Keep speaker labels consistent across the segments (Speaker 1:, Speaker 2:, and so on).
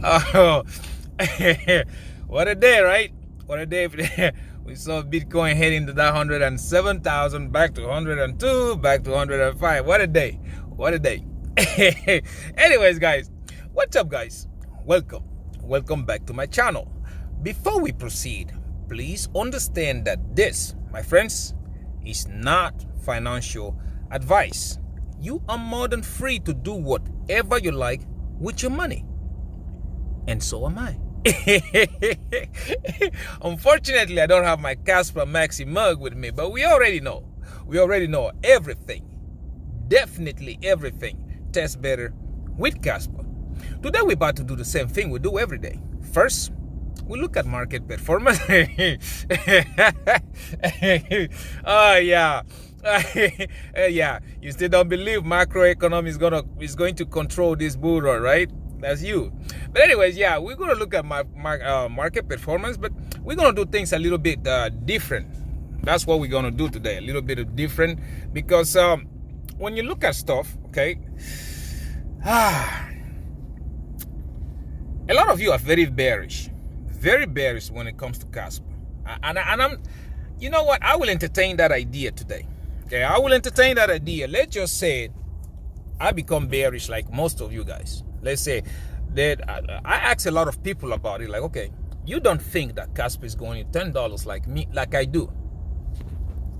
Speaker 1: Oh, what a day, right? What a day. We saw Bitcoin heading to that 107,000, back to 102, back to 105. What a day. What a day. Anyways, guys, what's up, guys? Welcome. Welcome back to my channel. Before we proceed, please understand that this, my friends, is not financial advice. You are more than free to do whatever you like with your money. And so am I. Unfortunately, I don't have my Casper Maxi mug with me, but we already know. We already know everything. Definitely everything tastes better with Casper. Today we're about to do the same thing we do every day. First, we look at market performance. Oh yeah. Yeah, you still don't believe macroeconomic is going to control this bull run, right? That's you. But anyways, yeah, we're going to look at market performance, but we're going to do things a little bit different. That's what we're going to do today, a little bit of different, because when you look at stuff, okay, a lot of you are very bearish when it comes to Casper. And I'm, you know what, I will entertain that idea today. Okay, I will entertain that idea. Let's just say I become bearish like most of you guys. Let's say that I ask a lot of people about it, like, okay, you don't think that Casper is going to $10 like me, like I do.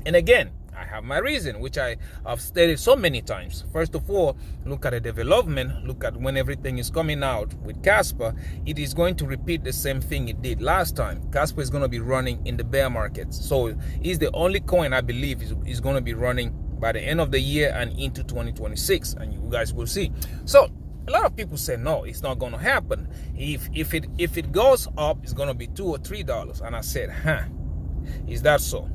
Speaker 1: And again, I have my reason, which I have stated so many times. First of all, look at the development, look at when everything is coming out with Casper. It is going to repeat the same thing it did last time. Casper is going to be running in the bear market. So it's the only coin I believe is going to be running by the end of the year and into 2026, and you guys will see. So a lot of people say no, it's not going to happen. If it goes up, it's going to be $2 or $3. And I said, is that so?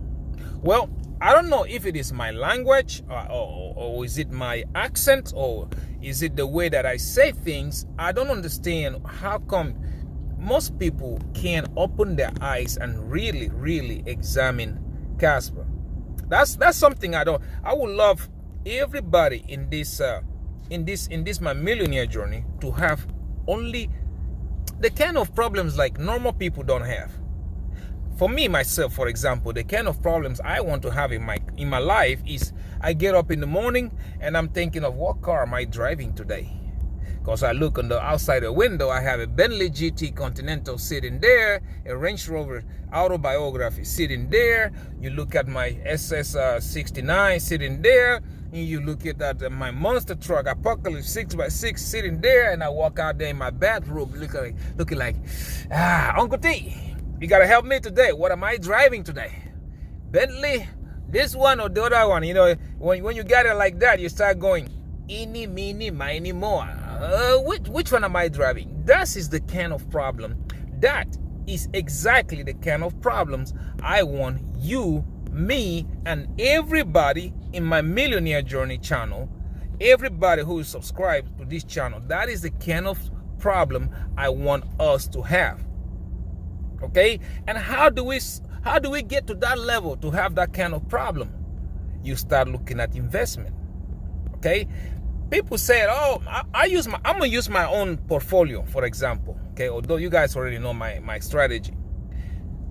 Speaker 1: Well, I don't know if it is my language or is it my accent or is it the way that I say things. I don't understand how come most people can't open their eyes and really examine Casper. That's something I would love everybody in this my millionaire journey to have only the kind of problems like normal people don't have. For me, myself, for example, the kind of problems I want to have in my life is I get up in the morning and I'm thinking of what car am I driving today? Because I look on the outside the window, I have a Bentley GT Continental sitting there, a Range Rover Autobiography sitting there. You look at my SS69 sitting there, and you look at that my monster truck Apocalypse 6x6 sitting there, and I walk out there in my bathroom looking like Uncle T, you gotta help me today. What am I driving today? Bentley, this one or the other one? You know, when you get it like that, you start going, eeny, meeny, miny, more. Which one am I driving? That is the kind of problem. That is exactly the kind of problems I want you, me, and everybody in my Millionaire Journey channel, everybody who is subscribed to this channel, that is the kind of problem I want us to have. Okay? And how do we get to that level to have that kind of problem? You start looking at investment. Okay? People say, oh, I'm gonna use my own portfolio, for example. Okay, although you guys already know my strategy.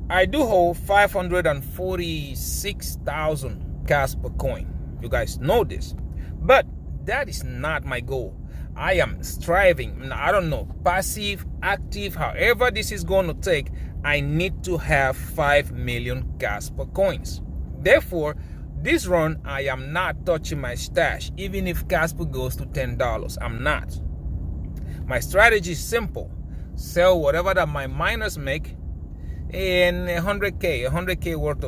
Speaker 1: I do hold 546,000 Casper coin. You guys know this. But that is not my goal. I am striving, I don't know, passive, active, however this is going to take, I need to have 5 million Casper coins. Therefore, this run, I am not touching my stash, even if Casper goes to $10. I'm not. My strategy is simple. Sell whatever that my miners make in 100K worth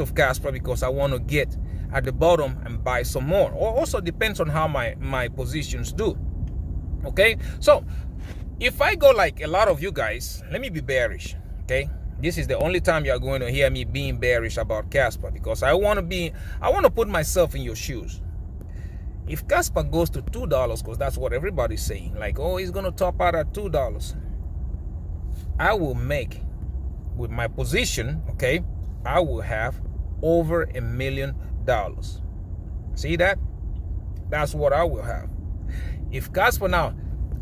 Speaker 1: of Casper, because I want to get at the bottom and buy some more. Or also depends on how my positions do. Okay, so if I go like a lot of you guys, let me be bearish. Okay, this is the only time you're going to hear me being bearish about Casper, because I want to put myself in your shoes. If Casper goes to $2, because that's what everybody's saying, like, oh, he's going to top out at $2, I will make, with my position, okay, I will have over $1 million. See that? That's what I will have. If Casper, now,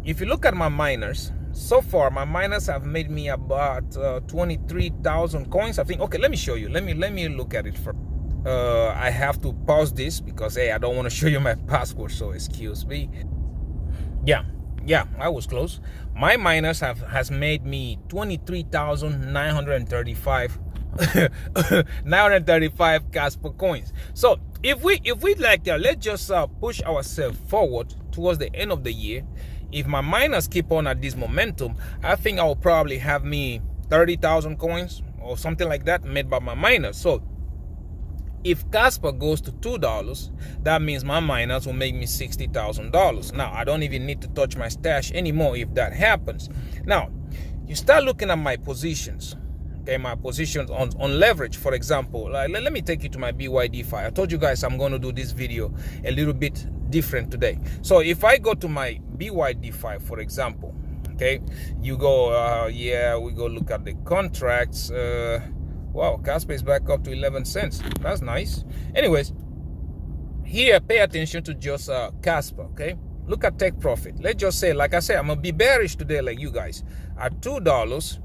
Speaker 1: if you look at my miners, so far my miners have made me about 23,000 coins, I think. Okay, let me show you. Let me look at it for. I have to pause this because hey, I don't want to show you my password, so excuse me. Yeah, I was close. My miners has made me 23,935 935 Casper coins. So if we like let's just push ourselves forward towards the end of the year. If my miners keep on at this momentum, I think I will probably have me 30,000 coins or something like that made by my miners. So if Casper goes to $2, that means my miners will make me $60,000. Now, I don't even need to touch my stash anymore if that happens. Now, you start looking at my positions. Okay, my positions on leverage, for example. Let me take you to my Bydfi. I told you guys I'm going to do this video a little bit different today. So if I go to my Bydfi, for example, okay, you go, we go look at the contracts. Wow, Casper is back up to 11 cents. That's nice. Anyways, here, pay attention to just Casper, okay? Look at take profit. Let's just say, like I said, I'm going to be bearish today like you guys. At $2,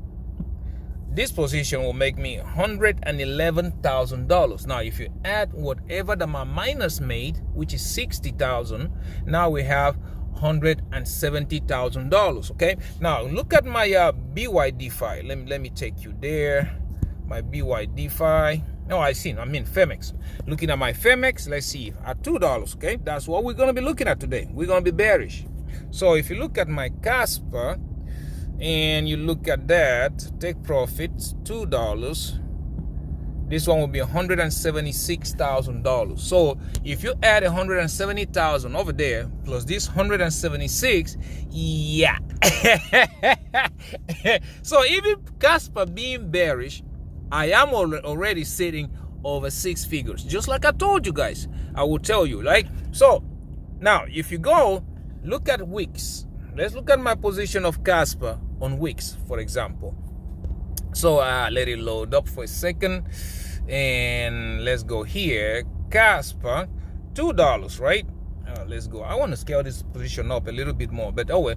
Speaker 1: this position will make me $111,000. Now, if you add whatever that my miners made, which is 60,000, now we have $170,000, okay? Now, look at my Bydfi. Let me take you there. My Bydfi. No, I mean Phemex. Looking at my Phemex, let's see, at $2, okay? That's what we're going to be looking at today. We're going to be bearish. So if you look at my Casper and you look at that, take profits, $2, this one will be $176,000. So if you add 170,000 over there plus this 176, yeah. So even Casper being bearish, I am already sitting over 6 figures, just like I told you guys. I will tell you, like, so now if you go look at wicks, let's look at my position of Casper on wicks, for example. So let it load up for a second, and let's go here. Casper, $2, right? Let's go. I want to scale this position up a little bit more, but well,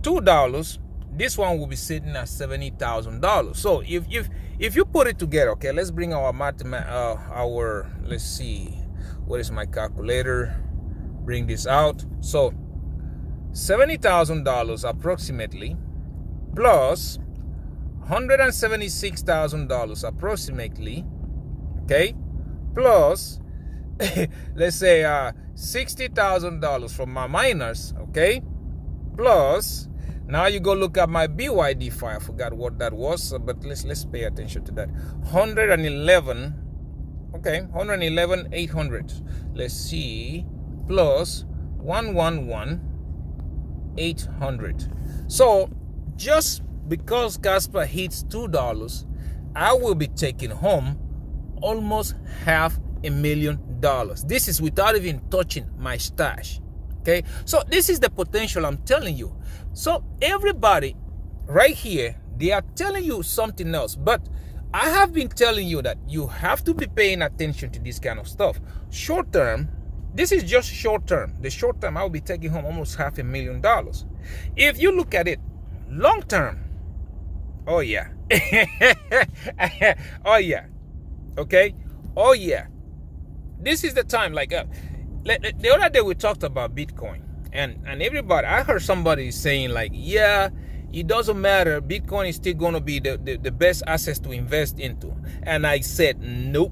Speaker 1: $2. This one will be sitting at $70,000. So if you put it together, okay, let's bring our let's see, what is my calculator? Bring this out. So $70,000 approximately plus $176,000 approximately, okay, plus let's say $60,000 from my miners, okay, plus now you go look at my Bydfi. I forgot what that was, but let's pay attention to that. 111, okay, 111,800. Let's see, plus 111,800. So just because Casper hits $2, I will be taking home almost $500,000. This is without even touching my stash. Okay, so this is the potential I'm telling you. So everybody right here, they are telling you something else, but I have been telling you that you have to be paying attention to this kind of stuff. Short term, this is just short term. The short term, I will be taking home almost $500,000. If you look at it long term, oh yeah, oh yeah, okay, oh yeah, this is the time. Like the other day we talked about Bitcoin, and everybody, I heard somebody saying like, yeah, it doesn't matter, Bitcoin is still going to be the best assets to invest into. And I said nope,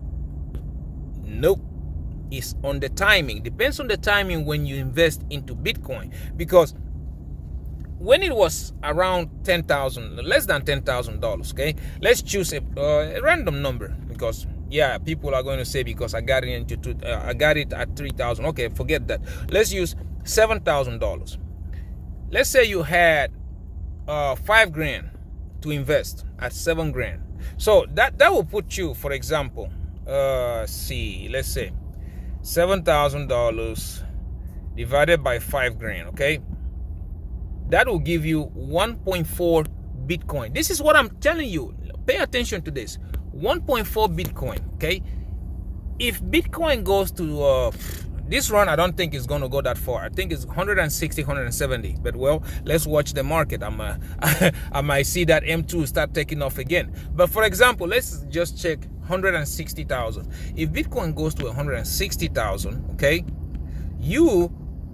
Speaker 1: it's on the timing. Depends on the timing when you invest into Bitcoin, because when it was around $10,000, less than $10,000, okay, let's choose a random number, because yeah, people are going to say because I got it I got it at 3,000. Okay, forget that. Let's use $7,000. Let's say you had $5,000 to invest at $7,000. So that will put you, for example, let's say $7,000 divided by $5,000. Okay, that will give you 1.4 Bitcoin. This is what I'm telling you. Pay attention to this. 1.4 Bitcoin, okay? If Bitcoin goes to This run, I don't think is going to go that far. I think it's 160, 170. But well, let's watch the market. I might see that M2 start taking off again. But for example, let's just check 160,000. If Bitcoin goes to 160,000, okay, you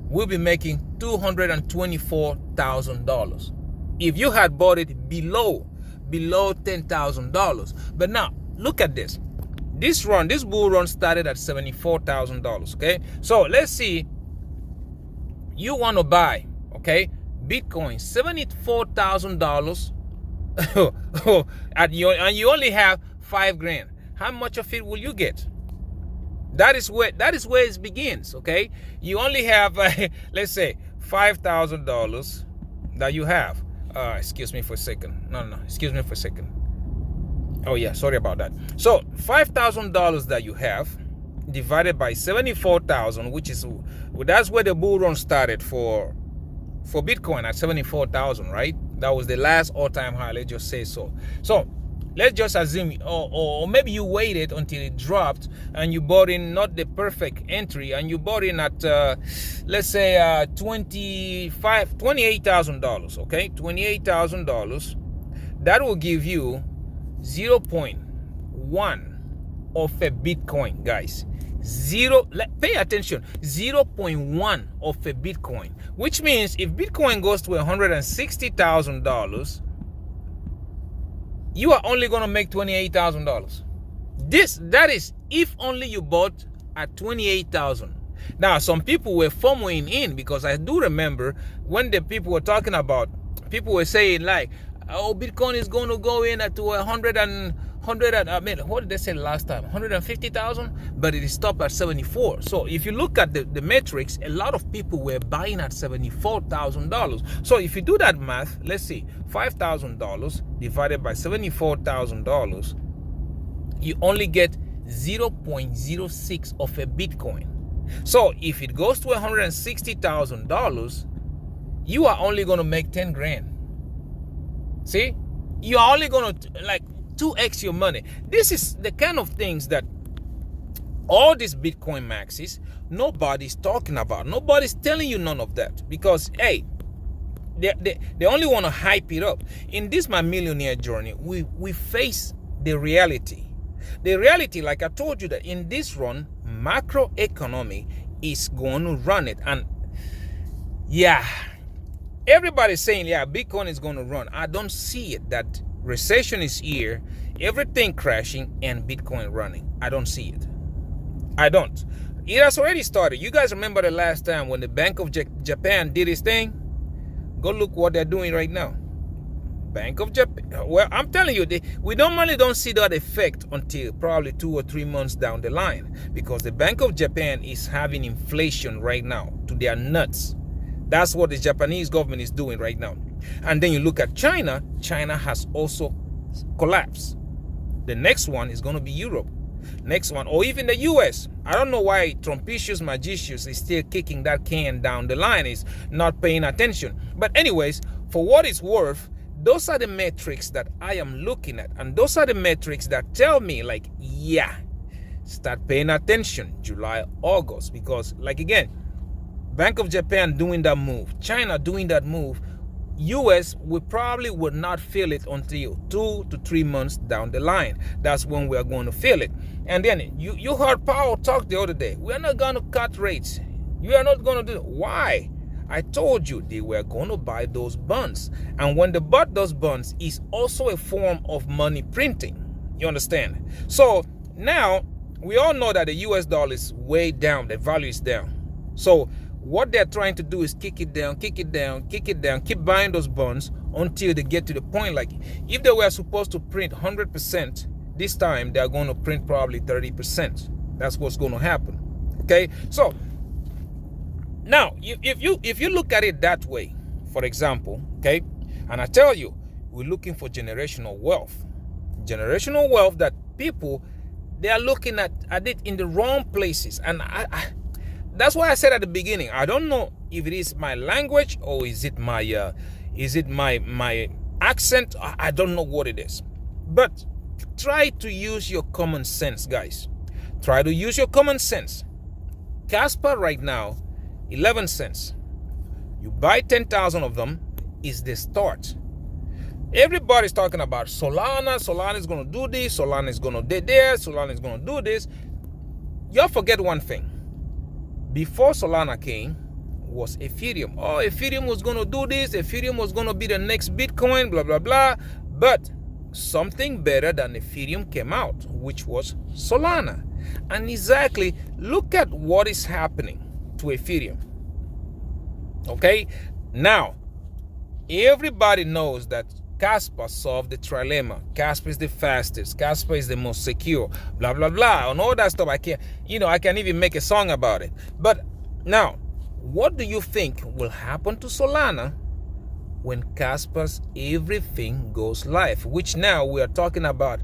Speaker 1: will be making $224,000 if you had bought it below $10,000. But now look at this. This bull run started at $74,000. Okay, so let's see. You want to buy, okay, Bitcoin, $74,000, and you only have $5,000. How much of it will you get? That is where it begins. Okay, you only have let's say $5,000 that you have. Excuse me for a second. No, excuse me for a second. Oh yeah, sorry about that. So $5,000 that you have divided by 74,000, that's where the bull run started for Bitcoin at 74,000, right? That was the last all-time high. Let's just say so. So let's just assume, or maybe you waited until it dropped and you bought in not the perfect entry, and you bought in at let's say $28,000. Okay, $28,000. That will give you 0.1 of a Bitcoin, guys. Pay attention, 0.1 of a Bitcoin, which means if Bitcoin goes to $160,000, you are only going to make $28,000. That is if only you bought at 28,000. Now, some people were FOMOing in, because I do remember when the people were talking about, people were saying like, oh, Bitcoin is going to go in at 100 and what did they say last time? 150,000, but it stopped at 74. So if you look at the metrics, a lot of people were buying at $74,000. So if you do that math, let's see, $5,000 divided by $74,000, you only get 0.06 of a Bitcoin. So if it goes to $160,000, you are only going to make 10 grand. See, you're only going to like 2x your money. This is the kind of things that all these Bitcoin maxis, nobody's talking about. Nobody's telling you none of that, because hey, they only want to hype it up. In this my millionaire journey, we face the reality. The reality, like I told you, that in this run, macroeconomic is going to run it. And yeah, everybody's saying, yeah, Bitcoin is going to run. I don't see it, that recession is here, everything crashing, and Bitcoin running. I don't see it. I don't. It has already started. You guys remember the last time when the Bank of Japan did its thing? Go look what they're doing right now. Bank of Japan. Well, I'm telling you, we normally don't see that effect until probably 2 or 3 months down the line, because the Bank of Japan is having inflation right now to their nuts. That's what the Japanese government is doing right now. And then you look at China. China has also collapsed. The next one is going to be Europe. Next one, or even the US. I don't know why Trumpicius Magicius is still kicking that can down the line, is not paying attention. But anyways, for what it's worth, those are the metrics that I am looking at. And those are the metrics that tell me, like, yeah, start paying attention July, August. Because, like, again, Bank of Japan doing that move, China doing that move, US, we probably would not feel it until 2 to 3 months down the line. That's when we are going to feel it. And then you heard Powell talk the other day. We are not going to cut rates. You are not going to do it. Why? I told you they were going to buy those bonds. And when they bought those bonds, it's also a form of money printing. You understand? So now we all know that the US dollar is way down. The value is down. So what they're trying to do is kick it down, keep buying those bonds until they get to the point, like if they were supposed to print 100%, this time they're going to print probably 30%. That's what's going to happen. Okay, so now if you look at it that way, for example, okay, and I tell you, we're looking for generational wealth that people, they are looking at it in the wrong places. And I that's why I said at the beginning, I don't know if it is my language or is it my accent. I don't know what it is. But try to use your common sense, guys. Try to use your common sense. Casper right now, 11 cents. You buy 10,000 of them, is the start. Everybody's talking about Solana. Solana is going to do this. Solana is going to do this. Solana is going to do this. Y'all forget one thing. Before Solana came was Ethereum. Oh, Ethereum was going to do this. Ethereum was going to be the next Bitcoin, blah, blah, blah. But something better than Ethereum came out, which was Solana. And exactly, look at what is happening to Ethereum. Okay? Now, everybody knows that Casper solved the trilemma. Casper is the fastest. Casper is the most secure. Blah, blah, blah. And all that stuff. I can't even make a song about it. But now, what do you think will happen to Solana when Casper's everything goes live? Which now we are talking about,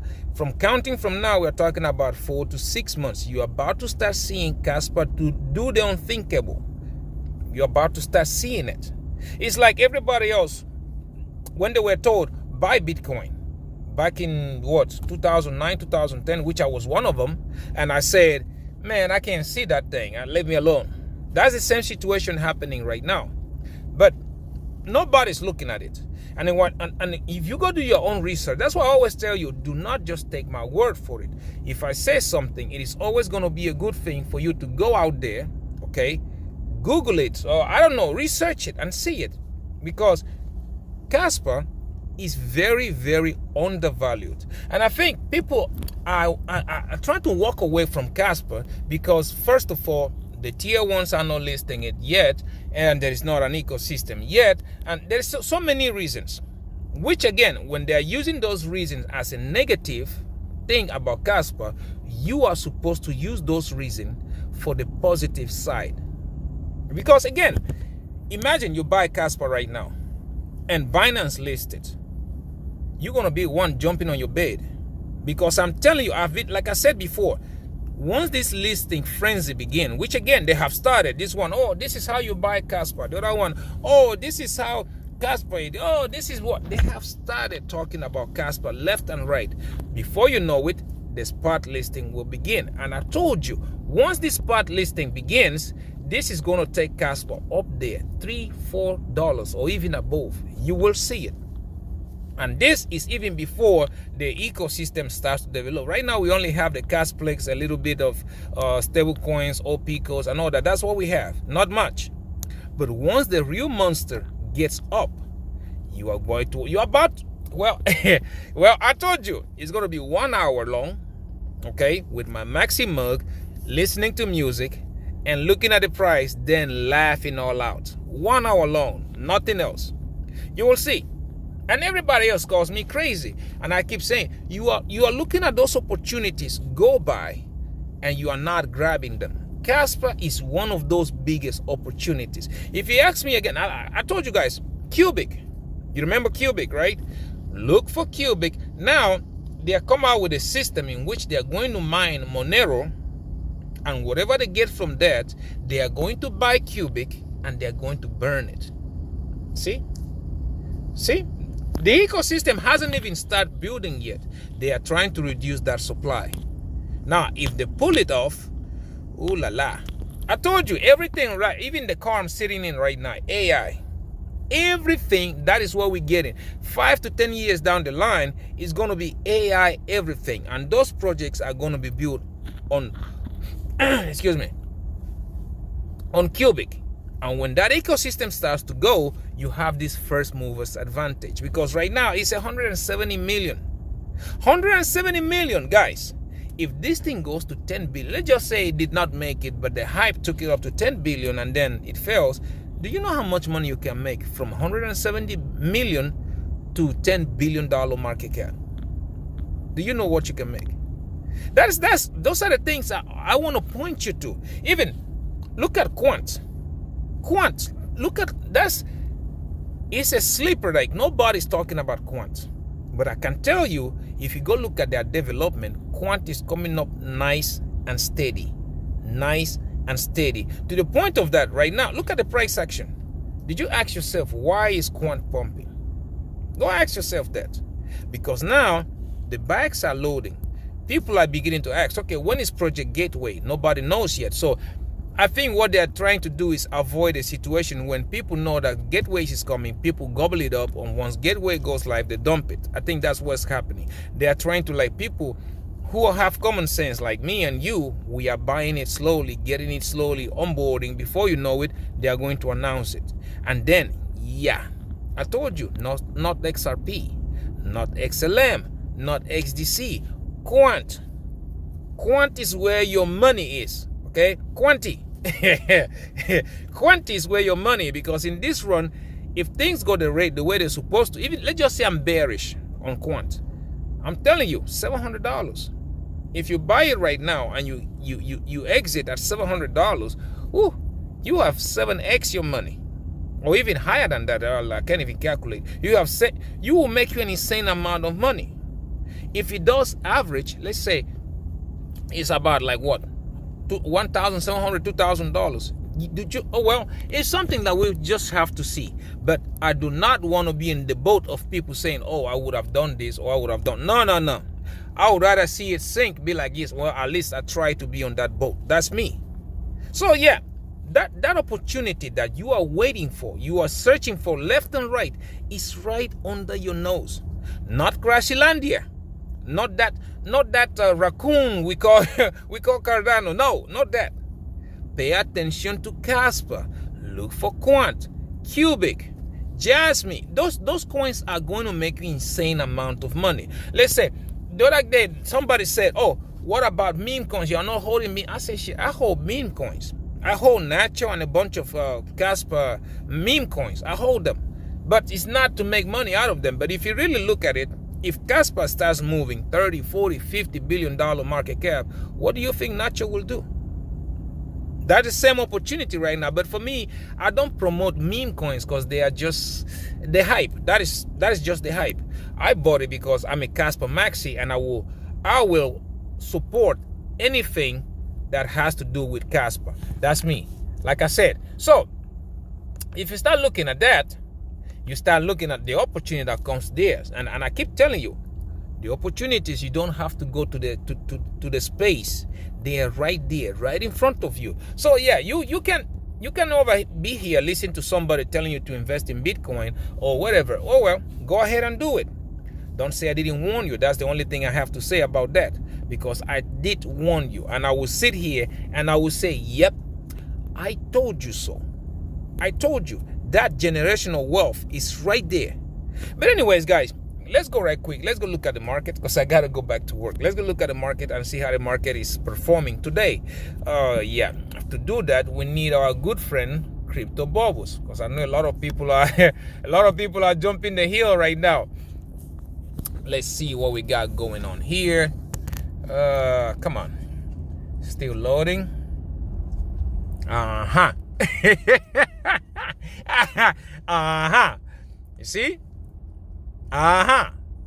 Speaker 1: counting from now, we are talking about 4 to 6 months. You're about to start seeing Casper to do the unthinkable. You're about to start seeing it. It's like everybody else, when they were told, buy Bitcoin, back in 2009, 2010, which I was one of them, and I said, man, I can't see that thing, leave me alone. That's the same situation happening right now. But nobody's looking at it. And if you go do your own research, that's why I always tell you, do not just take my word for it. If I say something, it is always going to be a good thing for you to go out there, okay, Google it, or I don't know, research it and see it. Because Casper is very, very undervalued. And I think people are trying to walk away from Casper because, first of all, the tier ones are not listing it yet, and there is not an ecosystem yet, and there's so many reasons, which again, when they're using those reasons as a negative thing about Casper, you are supposed to use those reasons for the positive side. Because again, imagine you buy Casper right now and Binance lists it. You're going to be one jumping on your bed, because I'm telling you, like I said before, once this listing frenzy begin, which again, they have started, this one, oh, this is how you buy Casper. The other one, oh, this is how Casper, oh, this is what. They have started talking about Casper left and right. Before you know it, the spot listing will begin. And I told you, once this spot listing begins, this is going to take Casper up there, $3-4 or even above. You will see it. And this is even before the ecosystem starts to develop. Right now, we only have the Casplex, a little bit of stable coins, OPCOs, and all that. That's what we have. Not much. But once the real monster gets up, well, I told you, it's going to be 1 hour long, okay, with my Maxi mug, listening to music, and looking at the price, then laughing all out. 1 hour long, nothing else. You will see. And everybody else calls me crazy. And I keep saying, you are looking at those opportunities go by, and you are not grabbing them. Casper is one of those biggest opportunities. If you ask me again, I told you guys, Cubic. You remember Cubic, right? Look for Cubic. Now, they have come out with a system in which they are going to mine Monero, and whatever they get from that, they are going to buy Cubic, and they are going to burn it. See? The ecosystem hasn't even started building yet. They are trying to reduce that supply. Now, if they pull it off, ooh la la. I told you, everything right, even the car I'm sitting in right now, AI. Everything, that is what we're getting. 5 to 10 years down the line, is going to be AI everything. And those projects are going to be built on, on Cubic. And when that ecosystem starts to go, you have this first movers advantage. Because right now, it's 170 million. 170 million, guys. If this thing goes to 10 billion, let's just say it did not make it, but the hype took it up to 10 billion and then it fails. Do you know how much money you can make from 170 million to $10 billion market cap? Do you know what you can make? Those are the things I want to point you to. Even look at Quant, look at it's a sleeper. Like, nobody's talking about Quant. But I can tell you, if you go look at their development, Quant is coming up nice and steady. To the point of that right now, look at the price action. Did you ask yourself, why is Quant pumping? Go ask yourself that. Because now, the bikes are loading. People are beginning to ask, okay, when is Project Gateway? Nobody knows yet. So I think what they're trying to do is avoid a situation when people know that gateways is coming, people gobble it up, and once gateway goes live, they dump it. I think that's what's happening. They are trying to, like, people who have common sense like me and you, we are buying it slowly, getting it slowly, onboarding. Before you know it, they are going to announce it. And then, yeah, I told you, not XRP, not XLM, not XDC, Quant. Quant is where your money is, okay? Quanti. Quanti is where your money, because in this run, if things go the way they're supposed to, even let's just say I'm bearish on Quant, I'm telling you, $700. If you buy it right now and you exit at $700, you have 7x your money, or even higher than that. I can't even calculate. You will make you an insane amount of money. If it does average, let's say it's about like what, $1,700, $2,000. Oh well, it's something that we just have to see. But I do not want to be in the boat of people saying, oh, I would have done this or I would have done. No. I would rather see it sink, be like, yes, well, at least I try to be on that boat. That's me. So yeah, that opportunity that you are waiting for, you are searching for left and right, is right under your nose. Not Crashilandia. Not that raccoon we call Cardano. No, not that. Pay attention to Casper. Look for Quant, Cubic, Jasmine. Those coins are going to make you insane amount of money. Let's say the other day somebody said, "Oh, what about meme coins? You're not holding me." I said, "Shit, I hold meme coins. I hold Nacho and a bunch of Casper meme coins. I hold them, but it's not to make money out of them. But if you really look at it, if Casper starts moving 30, 40, 50 billion dollar market cap, what do you think Nacho will do?" That is the same opportunity right now. But for me, I don't promote meme coins because they are just the hype. That is just the hype. I bought it because I'm a Casper maxi, and I will support anything that has to do with Casper. That's me. Like I said. So if you start looking at that, you start looking at the opportunity that comes there. And I keep telling you, the opportunities, you don't have to go to the space. They are right there, right in front of you. So yeah, you can be here, listen to somebody telling you to invest in Bitcoin or whatever. Oh well, go ahead and do it. Don't say I didn't warn you. That's the only thing I have to say about that, because I did warn you. And I will sit here and I will say, yep, I told you so. I told you that generational wealth is right there. But anyways, guys, let's go right quick. Let's go look at the market, because I got to go back to work. Let's go look at the market and see how the market is performing today. Yeah, to do that, we need our good friend Crypto Bubbles, because I know a lot of people are jumping the hill right now. Let's see what we got going on here. Come on. Still loading. Uh-huh. You see?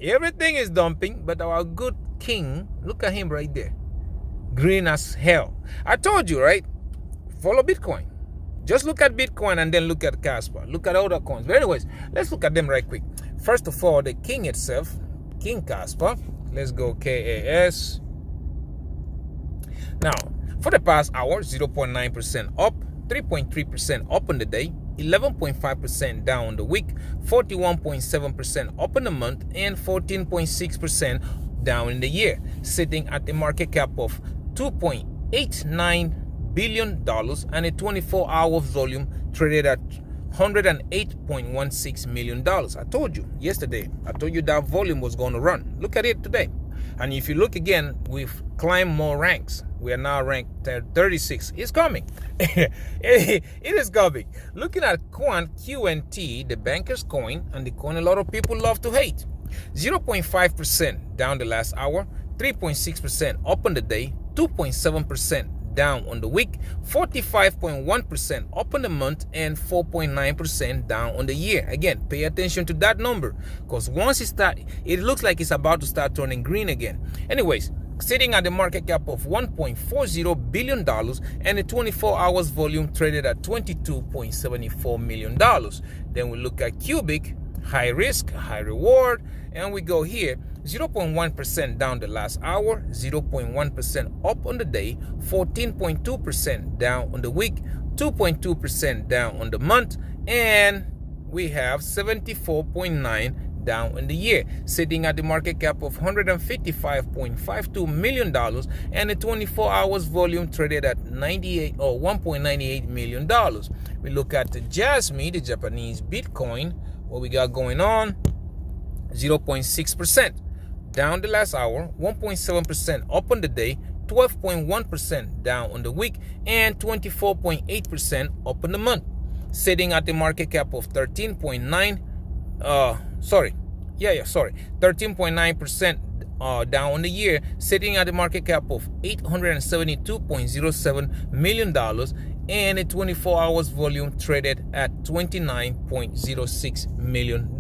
Speaker 1: Everything is dumping, but our good king, look at him right there, green as hell. I told you, right? Follow Bitcoin. Just look at Bitcoin and then look at Casper. Look at other coins. But anyways, let's look at them right quick. First of all, the king itself, King Casper. Let's go KAS. Now, for the past hour, 0.9% up, 3.3% up on the day, 11.5% down on the week, 41.7% up in the month, and 14.6% down in the year, sitting at a market cap of $2.89 billion and a 24-hour volume traded at $108.16 million. I told you yesterday, I told you that volume was going to run. Look at it today. And if you look again, we've climbed more ranks. We are now ranked 36. It's coming. It is coming. Looking at Quant, QNT, the banker's coin, and the coin a lot of people love to hate. 0.5% down the last hour, 3.6% up on the day, 2.7% down on the week, 45.1% up on the month, and 4.9% down on the year. Again, pay attention to that number, because once it looks like it's about to start turning green again. Anyways, sitting at the market cap of $1.40 billion and a 24 hours volume traded at $22.74 million. Then we look at Cubic, high risk, high reward, and we go here, 0.1% down the last hour, 0.1% up on the day, 14.2% down on the week, 2.2% down on the month, and we have 74.9 down in the year, sitting at the market cap of $155.52 million, and the 24 hours volume traded at $1.98 million. We look at the Jasmine, the Japanese Bitcoin, what we got going on, 0.6% down the last hour, 1.7% up on the day, 12.1% down on the week, and 24.8% up on the month, sitting at the market cap of 13.9% down on the year, sitting at the market cap of $872.07 million, and a 24 hours volume traded at $29.06 million.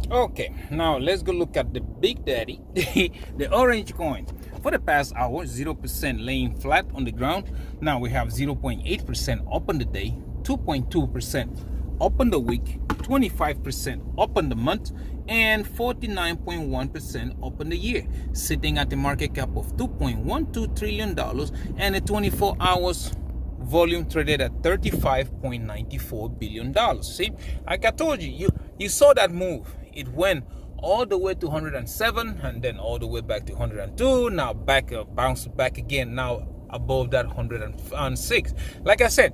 Speaker 1: Okay, now let's go look at the Big Daddy, the orange coin. For the past hour, 0% laying flat on the ground. Now we have 0.8% up on the day, 2.2% up on the week, 25% up on the month, and 49.1% up on the year, sitting at the market cap of $2.12 trillion, and a 24 hours volume traded at $35.94 billion. See, like I told you, you saw that move. It went all the way to 107 and then all the way back to 102. Now back bounced back again, now above that 106. Like I said,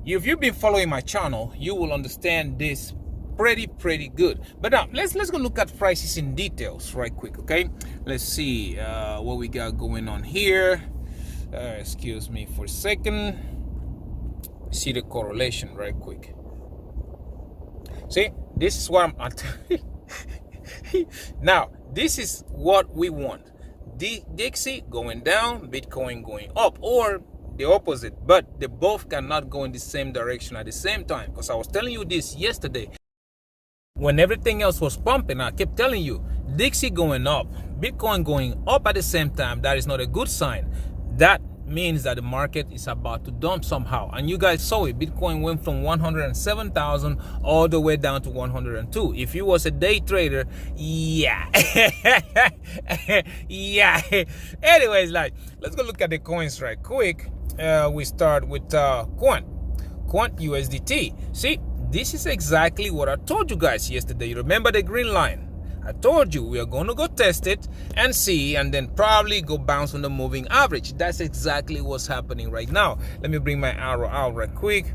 Speaker 1: if you've been following my channel, you will understand this pretty good. But now let's go look at prices in details right quick. Okay, let's see what we got going on here. Excuse me for a second. See the correlation right quick. See, this is what I'm now this is what we want. Dixie going down, Bitcoin going up, or the opposite, but they both cannot go in the same direction at the same time. Because I was telling you this yesterday when everything else was pumping. I kept telling you, Dixie going up, Bitcoin going up at the same time, that is not a good sign. That means that the market is about to dump somehow, and you guys saw it. Bitcoin went from 107,000 all the way down to 102. If you was a day trader, yeah. Yeah. Anyways, like, let's go look at the coins right quick. We start with Quant USDT. See, this is exactly what I told you guys yesterday. You remember the green line? I told you we are going to go test it and see, and then probably go bounce on the moving average. That's exactly what's happening right now. Let me bring my arrow out right quick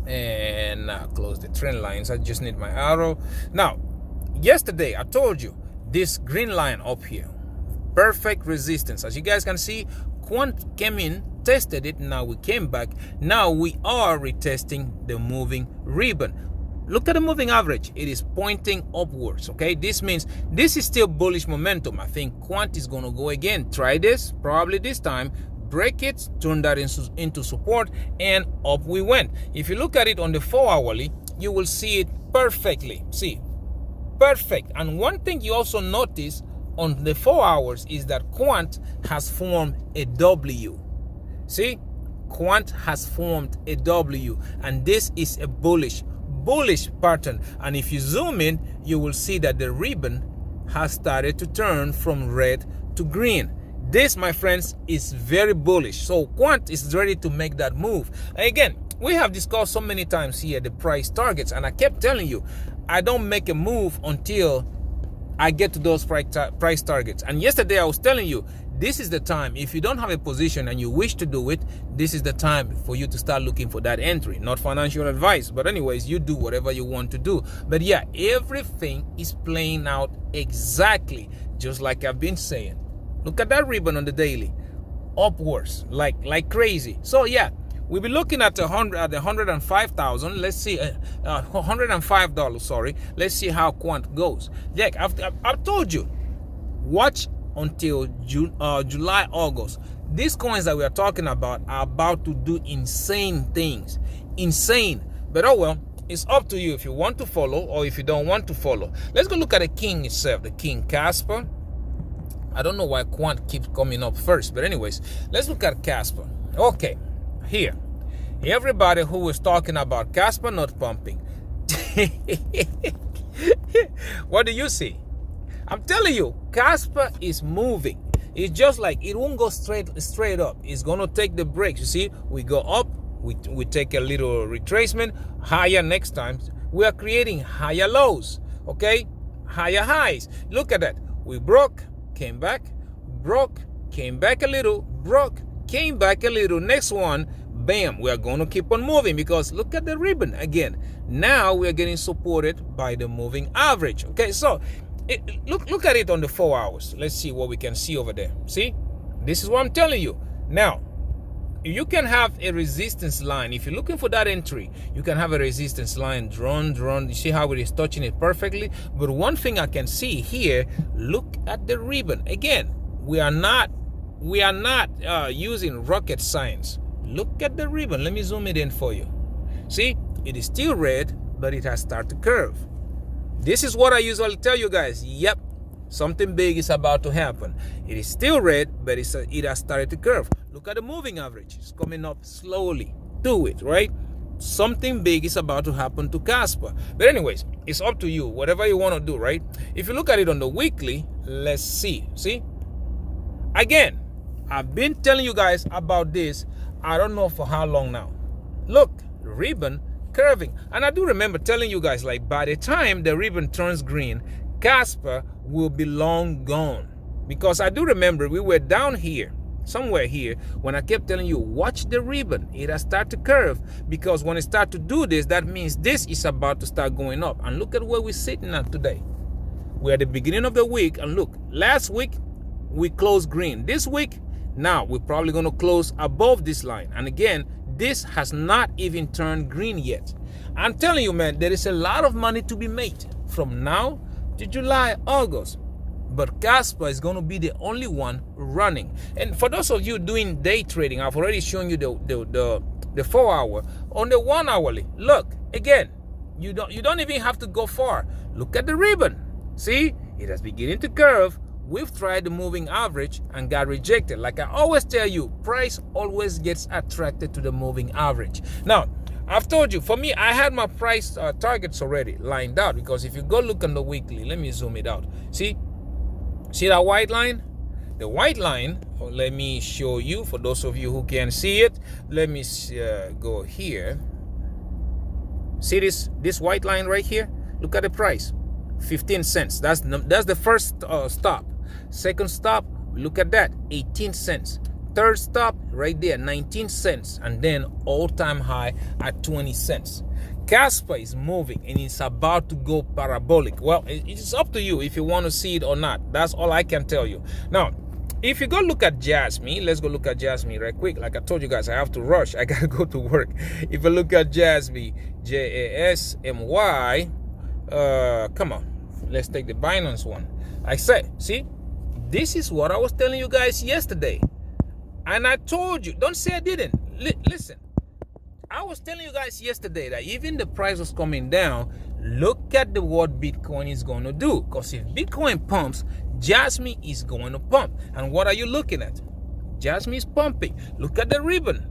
Speaker 1: and close the trend lines. I just need my arrow. Now, yesterday I told you this green line up here, perfect resistance. As you guys can see, Quant came in, tested it, now we came back. Now we are retesting the moving ribbon. Look at the moving average. It is pointing upwards. Okay, this means this is still bullish momentum. I think Quant is going to go again. Try this, probably this time, break it, turn that into support, and up we went. If you look at it on the 4-hourly, you will see it perfectly. See, perfect. And one thing you also notice on the 4 hours is that Quant has formed a W. See, Quant has formed a W, and this is a bullish pattern. And if you zoom in, you will see that the ribbon has started to turn from red to green. This, my friends, is very bullish. So Quant is ready to make that move. Again, we have discussed so many times here the price targets, and I kept telling you, I don't make a move until I get to those price targets. And yesterday I was telling you, this is the time. If you don't have a position and you wish to do it, this is the time for you to start looking for that entry. Not financial advice, but anyways, you do whatever you want to do. But yeah, everything is playing out exactly just like I've been saying. Look at that ribbon on the daily, upwards like crazy. So yeah, we'll be looking at 105,000. Let's see, $105. Sorry. Let's see how Quant goes. Yeah, I've told you, watch until July, August. These coins that we are talking about are about to do insane things. Insane. But oh well, it's up to you if you want to follow or if you don't want to follow. Let's go look at the king itself, the king Casper. I don't know why Quant keeps coming up first, but anyways, let's look at Casper. Okay, here. Everybody who was talking about Casper not pumping. What do you see? I'm telling you, Casper is moving. It's just like it won't go straight up. It's gonna take the breaks. You see, we go up, we take a little retracement, higher next time. We are creating higher lows, okay? Higher highs. Look at that. We broke, came back, broke, came back a little, broke, came back a little. Next one, bam, we are going to keep on moving because look at the ribbon again. Now we are getting supported by the moving average. Okay, so look at it on the 4 hours. Let's see what we can see over there. See, this is what I'm telling you. Now, you can have a resistance line. If you're looking for that entry, you can have a resistance line drawn. You see how it is touching it perfectly. But one thing I can see here, look at the ribbon. Again, we are not using rocket science. Look at the ribbon. Let me zoom it in for you. See, it is still red, but it has started to curve. This is what I usually tell you guys. Yep, something big is about to happen. It is still red, but it has started to curve. Look at the moving average. It's coming up slowly. Do it, right? Something big is about to happen to Casper. But anyways, it's up to you. Whatever you want to do, right? If you look at it on the weekly, let's see. See? Again, I've been telling you guys about this. I don't know for how long now. Look, ribbon curving. And I do remember telling you guys, like, by the time the ribbon turns green, Casper will be long gone. Because I do remember we were down here, somewhere here, when I kept telling you, watch the ribbon. It has started to curve. Because when it starts to do this, that means this is about to start going up. And look at where we're sitting at today. We're at the beginning of the week. And look, last week, we closed green. This week, now we're probably going to close above this line. And again, this has not even turned green yet. I'm telling you, man, there is a lot of money to be made from now to July, August. But Casper is going to be the only one running. And for those of you doing day trading, I've already shown you the 4 hour. On the 1 hourly, look, again, you don't even have to go far. Look at the ribbon. See, it is beginning to curve. We've tried the moving average and got rejected. Like I always tell you, price always gets attracted to the moving average. Now, I've told you, for me, I had my price targets already lined out, because if you go look on the weekly, let me zoom it out. See that white line? The white line, let me show you for those of you who can see it. Let me go here. See this white line right here? Look at the price, 15 cents. That's the first stop. Second stop, look at that, 18 cents. Third stop right there, 19 cents. And then all-time high at 20 cents. Casper is moving and it's about to go parabolic. Well, it's up to you if you want to see it or not. That's all I can tell you. Now, if you go look at Jasmine, let's go look at Jasmine right quick. Like I told you guys, I have to rush. I got to go to work. If you look at Jasmine, Jasmy, come on. Let's take the Binance one. I said, see, this is what I was telling you guys yesterday. And I told you, don't say I didn't. Listen, I was telling you guys yesterday that even the price was coming down, look at what Bitcoin is going to do. Because if Bitcoin pumps, Jasmine is going to pump. And what are you looking at? Jasmine is pumping. Look at the ribbon.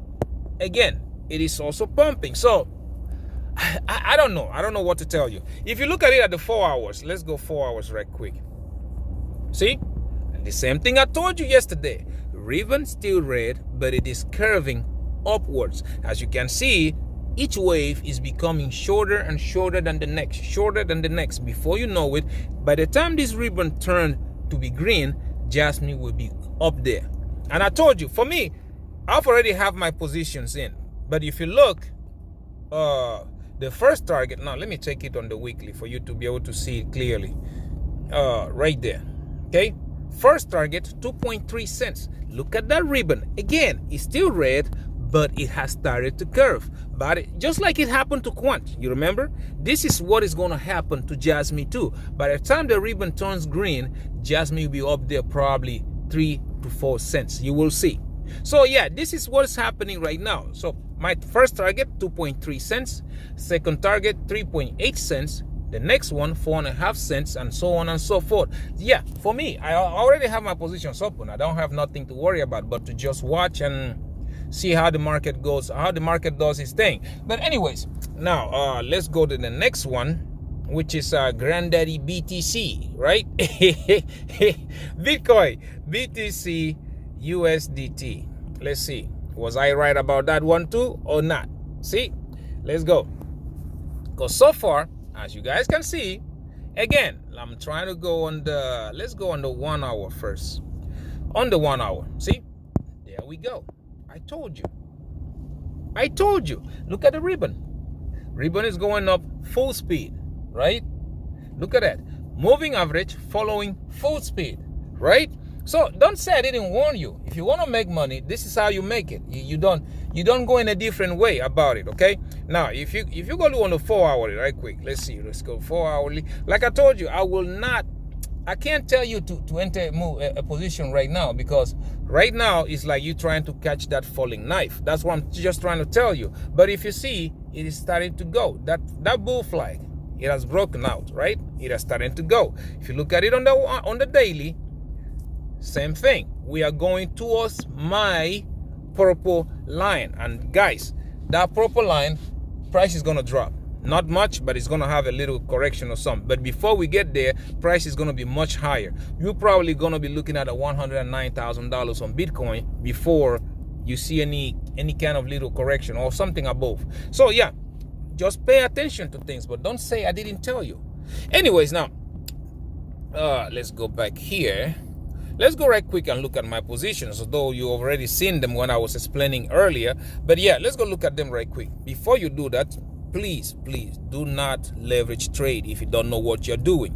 Speaker 1: Again, it is also pumping. So, I don't know. I don't know what to tell you. If you look at it at the 4 hours, let's go 4 hours right quick. See? The same thing I told you yesterday. Ribbon still red, but it is curving upwards. As you can see, each wave is becoming shorter and shorter than the next, shorter than the next. Before you know it, by the time this ribbon turns to be green, Jasmine will be up there. And I told you, for me, I've already have my positions in. But if you look, the first target, now let me take it on the weekly for you to be able to see it clearly. Right there, okay? First target, 2.3 cents. Look at that ribbon. Again, it's still red, but it has started to curve. But just like it happened to Quant, you remember? This is what is going to happen to Jasmine too. By the time the ribbon turns green, Jasmine will be up there probably 3 to 4 cents. You will see. So yeah, this is what's happening right now. So my first target, 2.3 cents. Second target, 3.8 cents. The next one, 4.5 cents, and so on and so forth. Yeah, for me, I already have my positions open. I don't have nothing to worry about, but to just watch and see how the market goes, how the market does its thing. But anyways, now let's go to the next one. which is granddaddy BTC, right? Bitcoin, BTC, USDT. Let's see. Was I right about that one too or not? See, let's go. Because so far, as you guys can see, again, I'm trying to go on the, let's go on the 1 hour first. On the 1 hour, see, there we go. I told you. Look at the ribbon. Ribbon is going up full speed, right? Look at that. Moving average following full speed, right? So don't say I didn't warn you. If you want to make money, this is how you make it. You don't go in a different way about it, okay? Now, if you go to on the 4 hourly, right quick, let's see. Let's go 4 hourly. Like I told you, I can't tell you to enter a position right now, because right now it's like you trying to catch that falling knife. That's what I'm just trying to tell you. But if you see, it is starting to go. That bull flag, it has broken out, right? It has started to go. If you look at it on the daily, same thing. We are going towards my purple line. And guys, that purple line, price is going to drop. Not much, but it's going to have a little correction or something. But before we get there, price is going to be much higher. You're probably going to be looking at a $109,000 on Bitcoin before you see any kind of little correction or something above. So yeah, just pay attention to things, but don't say I didn't tell you. Anyways, now, let's go back here. Let's go right quick and look at my positions, although you already seen them when I was explaining earlier. But yeah, let's go look at them right quick. Before you do that, please do not leverage trade if you don't know what you're doing.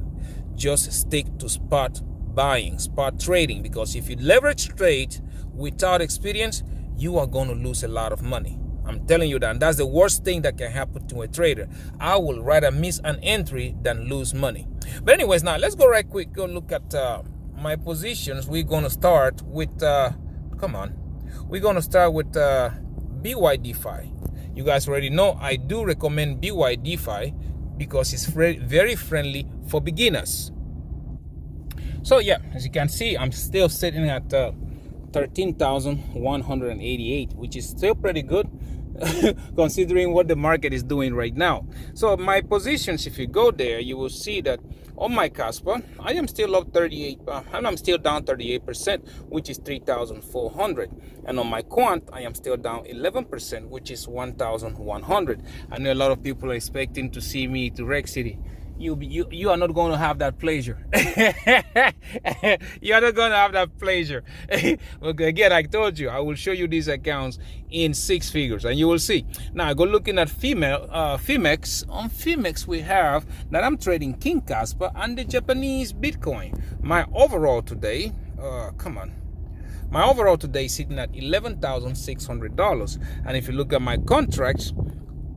Speaker 1: Just stick to spot buying, spot trading, because if you leverage trade without experience, you are going to lose a lot of money. I'm telling you that, and that's the worst thing that can happen to a trader. I will rather miss an entry than lose money. But anyways, now let's go right quick, go look at my positions. We're going to start with we're going to start with Bydfi. You guys already know I do recommend Bydfi because it's very friendly for beginners. So yeah, as you can see, I'm still sitting at 13,188, which is still pretty good considering what the market is doing right now. So my positions, if you go there, you will see that on my Casper, I am still up 38, and I'm still down 38%, which is 3,400. And on my Quant, I am still down 11%, which is 1,100. I know a lot of people are expecting to see me to Rec City. You are not going to have that pleasure. You are not going to have that pleasure. Again, I told you, I will show you these accounts in 6 figures, and you will see. Now, go looking at Phemex. On Phemex, we have that I'm trading King Kaspa and the Japanese Bitcoin. My overall today, my overall today is sitting at $11,600. And if you look at my contracts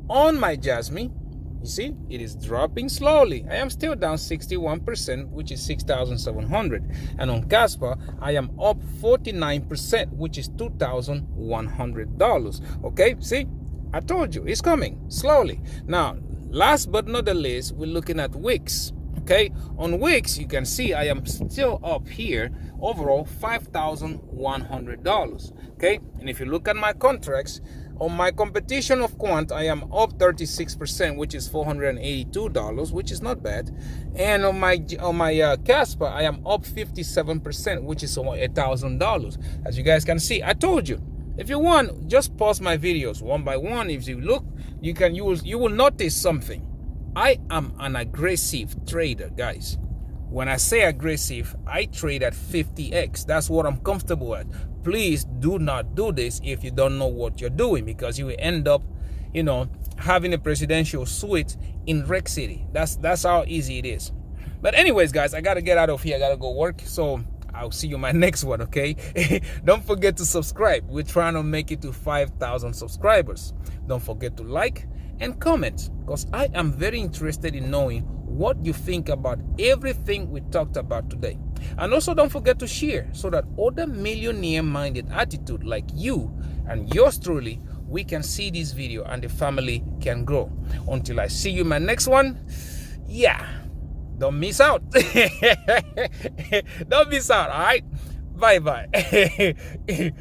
Speaker 1: on my Jasmine, you see, it is dropping slowly. I am still down 61%, which is 6,700. And on Casper, I am up 49%, which is $2,100. Okay, see, I told you, it's coming slowly. Now, last but not the least, we're looking at Wix. Okay, on Wix, you can see I am still up here, overall $5,100. Okay, and if you look at my contracts, on my competition of Quant, I am up 36%, which is $482, which is not bad. And on my Casper, I am up 57%, which is $1,000. As you guys can see, I told you, if you want, just pause my videos one by one. If you look, you will notice something. I am an aggressive trader, guys. When I say aggressive, I trade at 50x. That's what I'm comfortable at. Please do not do this if you don't know what you're doing, because you will end up, having a presidential suite in Rec City. That's how easy it is. But anyways, guys, I gotta get out of here. I gotta go work. So I'll see you in my next one, okay? Don't forget to subscribe. We're trying to make it to 5,000 subscribers. Don't forget to like and comment, because I am very interested in knowing what you think about everything we talked about today. And also don't forget to share so that other millionaire-minded attitude like you and yours truly, we can see this video and the family can grow. Until I see you in my next one, yeah, don't miss out. Don't miss out, all right? Bye-bye.